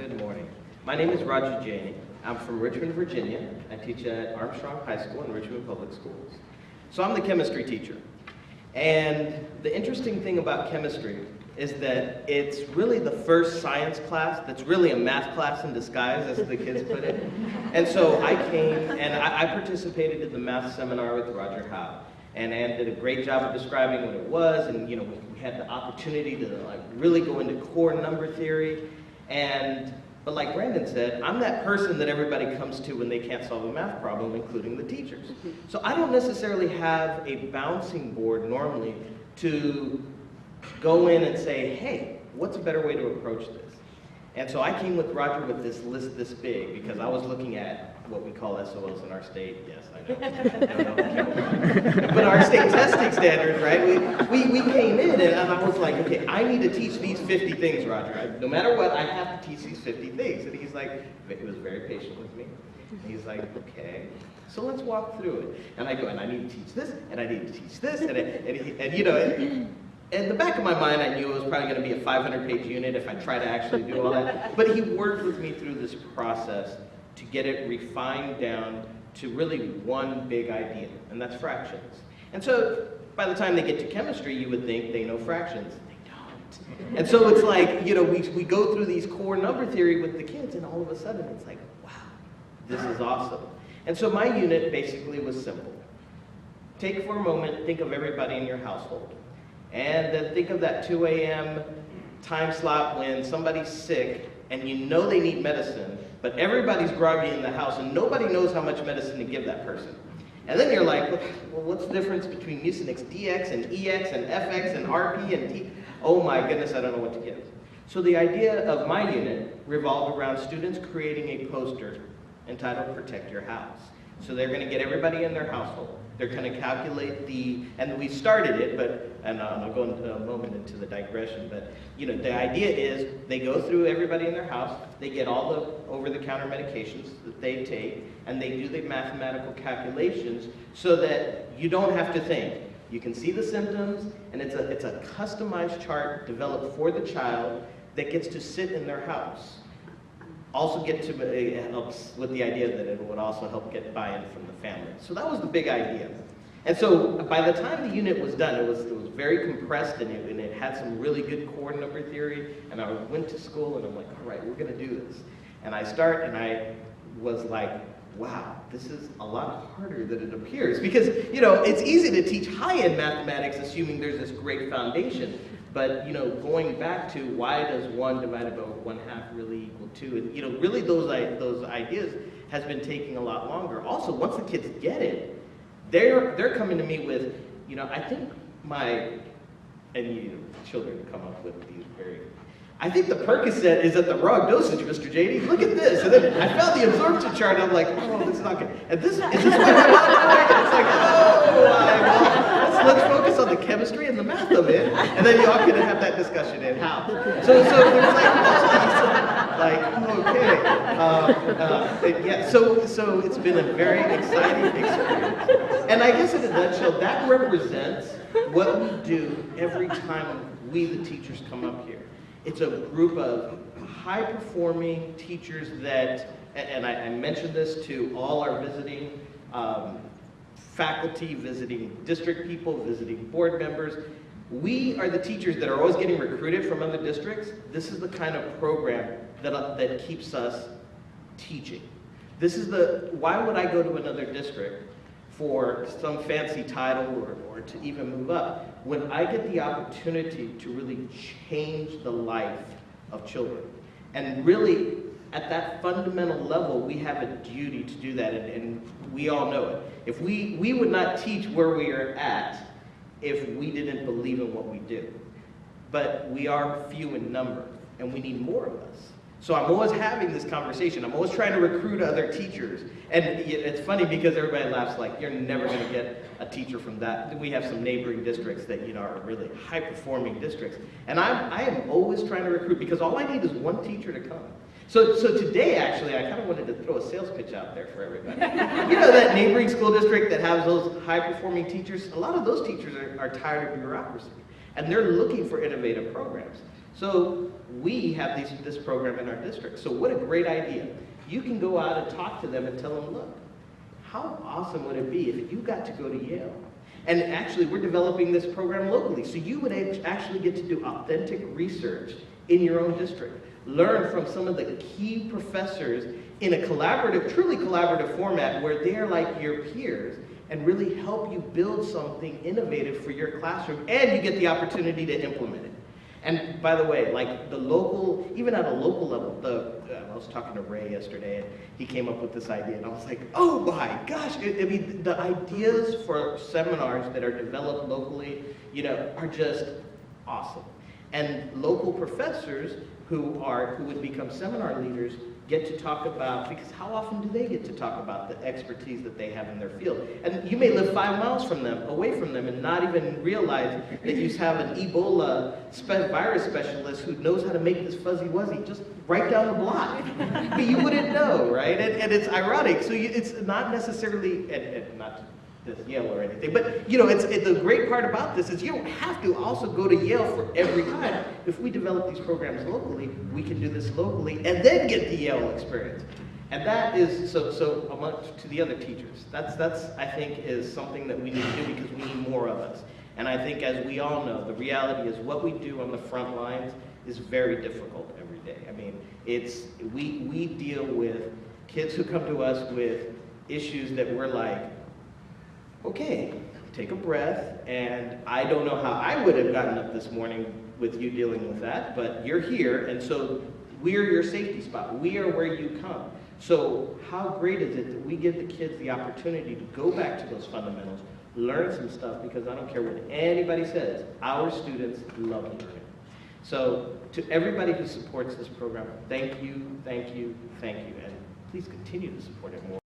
Good morning. My name is Raju Jaini. I'm from Richmond, Virginia. I teach at Armstrong High School in Richmond Public Schools. So I'm the chemistry teacher. And the interesting thing about chemistry is that it's really the first science class that's really a math class in disguise, as the kids put it. And so I came and I participated in the math seminar with Roger Howe. And Ann did a great job of describing what it was, and we had the opportunity to really go into core number theory. But like Brandon said, I'm that person that everybody comes to when they can't solve a math problem, including the teachers. So I don't necessarily have a bouncing board normally to go in and say, hey, what's a better way to approach this? And so I came with Roger with this list this big because I was looking at what we call SOLs in our state. Yes, I know. But our state testing standards, right? We came in and I was like, okay, I need to teach these 50 things, Roger. No matter what, I have to teach these 50 things. And he's like, he was very patient with me. And he's like, okay, so let's walk through it. And I go, and I need to teach this, and I need to teach this, in the back of my mind, I knew it was probably going to be a 500-page unit if I tried to actually do all that. But he worked with me through this process to get it refined down to really one big idea, and that's fractions. And so by the time they get to chemistry, you would think they know fractions. They don't. And so it's like, we go through these core number theory with the kids, and all of a sudden it's like, wow, this is awesome. And so my unit basically was simple. Take for a moment, think of everybody in your household. And then think of that 2 a.m. time slot when somebody's sick and you know they need medicine, but everybody's groggy in the house and nobody knows how much medicine to give that person. And then you're like, well, what's the difference between Mucinix DX and EX and FX and RP and T? Oh my goodness, I don't know what to give. So the idea of my unit revolved around students creating a poster entitled Protect Your House. So they're going to get everybody in their household. They're going to calculate and we started it, and I'll go into a moment into the digression, but the idea is they go through everybody in their house, they get all the over-the-counter medications that they take, and they do the mathematical calculations so that you don't have to think. You can see the symptoms, and it's a customized chart developed for the child that gets to sit in their house. Also it helps with the idea that it would also help get buy-in from the family. So that was the big idea. And so by the time the unit was done, it was very compressed and it had some really good core number theory. And I went to school and I'm like, all right, we're gonna do this. And I was like, wow, this is a lot harder than it appears. Because, it's easy to teach high-end mathematics assuming there's this great foundation. But, going back to why does 1 divided by 1/2 really equal 2? And, really those ideas has been taking a lot longer. Also, once the kids get it, they're coming to me with, I think children come up with these I think the Percocet is at the wrong dosage, Mr. Jaini. Look at this. And then I found the absorption chart, and I'm like, oh, this is not good. And is this why my mom doing it? It's like, let's focus on the chemistry and the math of it, and then y'all can have that discussion in how. So there's okay. So it's been a very exciting experience. And I guess in a nutshell, that represents what we do every time we, the teachers, come up here. It's a group of high-performing teachers that, and I mentioned this to all our visiting faculty, visiting district people, visiting board members. We are the teachers that are always getting recruited from other districts. This is the kind of program that keeps us teaching. Why would I go to another district for some fancy title or to even move up when I get the opportunity to really change the life of children? And really, at that fundamental level, we have a duty to do that, and we all know it. If we would not teach where we are at if we didn't believe in what we do. But we are few in number, and we need more of us. So I'm always having this conversation. I'm always trying to recruit other teachers. And it's funny because everybody laughs like, you're never going to get a teacher from that. We have some neighboring districts that are really high-performing districts. And I am always trying to recruit because all I need is one teacher to come. So today, actually, I kind of wanted to throw a sales pitch out there for everybody. That neighboring school district that has those high-performing teachers, a lot of those teachers are tired of bureaucracy. And they're looking for innovative programs. So we have this program in our district. So what a great idea. You can go out and talk to them and tell them, look, how awesome would it be if you got to go to Yale? And actually, we're developing this program locally. So you would actually get to do authentic research in your own district. Learn from some of the key professors in a collaborative, truly collaborative format where they're like your peers and really help you build something innovative for your classroom, and you get the opportunity to implement it. And by the way, like the local, even at a local level, I was talking to Ray yesterday, and he came up with this idea, and I was like, oh my gosh, I mean, the ideas for seminars that are developed locally, you know, are just awesome. And local professors who would become seminar leaders get to talk about, because how often do they get to talk about the expertise that they have in their field? And you may live 5 miles from them, away from them, and not even realize that you have an Ebola virus specialist who knows how to make this fuzzy wuzzy just right down the block. But you wouldn't know, right? And it's ironic. So it's not necessarily, and not this Yale or anything, but you know, the great part about this is you don't have to also go to Yale for every time. If we develop these programs locally, we can do this locally and then get the Yale experience. And that is, so among to the other teachers, that's I think is something that we need to do because we need more of us. And I think as we all know, the reality is what we do on the front lines is very difficult every day. I mean, we deal with kids who come to us with issues that we're like, okay, take a breath, and I don't know how I would have gotten up this morning with you dealing with that, but you're here, and so we're your safety spot. We are where you come. So how great is it that we give the kids the opportunity to go back to those fundamentals, learn some stuff, because I don't care what anybody says, our students love learning. So to everybody who supports this program, thank you, thank you, thank you, and please continue to support it more.